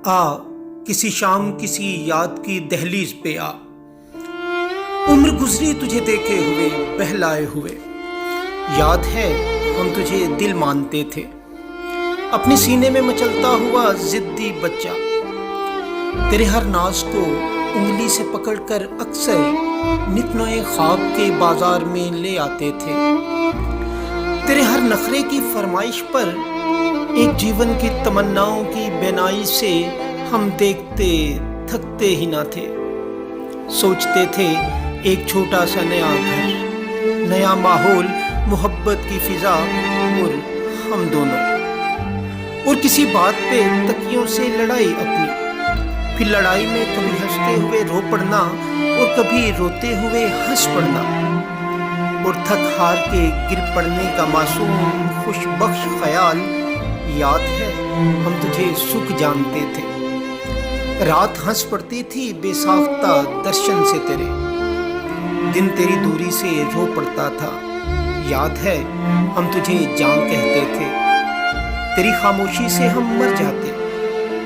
आ किसी शाम किसी याद की दहलीज पे आ, उम्र गुजरी तुझे देखे हुए बहलाए हुए। याद है हम तुझे दिल मानते थे, अपने सीने में मचलता हुआ जिद्दी बच्चा। तेरे हर नाज को उंगली से पकड़कर अक्सर नित नए ख्वाब के बाजार में ले आते थे। तेरे हर नखरे की फरमाइश पर एक जीवन की तमन्नाओं की बेनाई से हम देखते थकते ही ना थे। सोचते थे एक छोटा सा नया घर, नया माहौल, मोहब्बत की फिजा और हम दोनों। और किसी बात पे तकियों से लड़ाई अपनी, फिर लड़ाई में कभी हंसते हुए रो पड़ना और कभी रोते हुए हंस पड़ना। और थक हार के गिर पड़ने का मासूम खुशबख्श ख्याल। याद है हम तुझे सुख जानते थे, रात हंस पड़ती थी बेसाख्ता दर्शन से तेरे, दिन तेरी दूरी से रो पड़ता था। याद है हम तुझे जान कहते थे, तेरी खामोशी से हम मर जाते,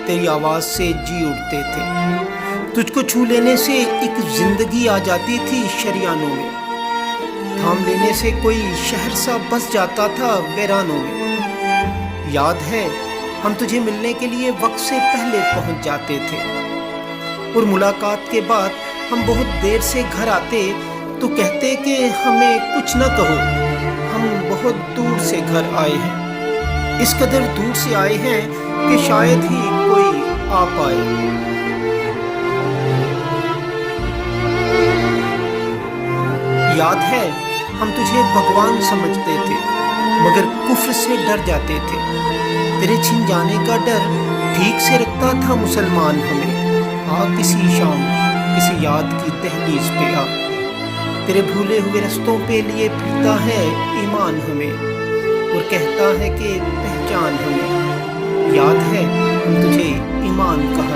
तेरी आवाज से जी उठते थे। तुझको छू लेने से एक जिंदगी आ जाती थी शरियानों में, थाम लेने से कोई शहर सा बस जाता था वीरानों में। याद है हम तुझे मिलने के लिए वक्त से पहले पहुंच जाते थे, और मुलाकात के बाद हम बहुत देर से घर आते तो कहते कि हमें कुछ न कहो, हम बहुत दूर से घर आए हैं, इस कदर दूर से आए हैं कि शायद ही कोई आ पाए। याद है हम तुझे भगवान समझते थे, मगर कुफ्र से डर जाते थे। तेरे छिन जाने का डर ठीक से रखता था मुसलमान हमें। आ किसी शाम किसी याद की दहलीज पे आ, तेरे भूले हुए रस्तों पे लिए फिरता है ईमान हमें, और कहता है कि पहचान हमें। याद है हम तुझे ईमान कहा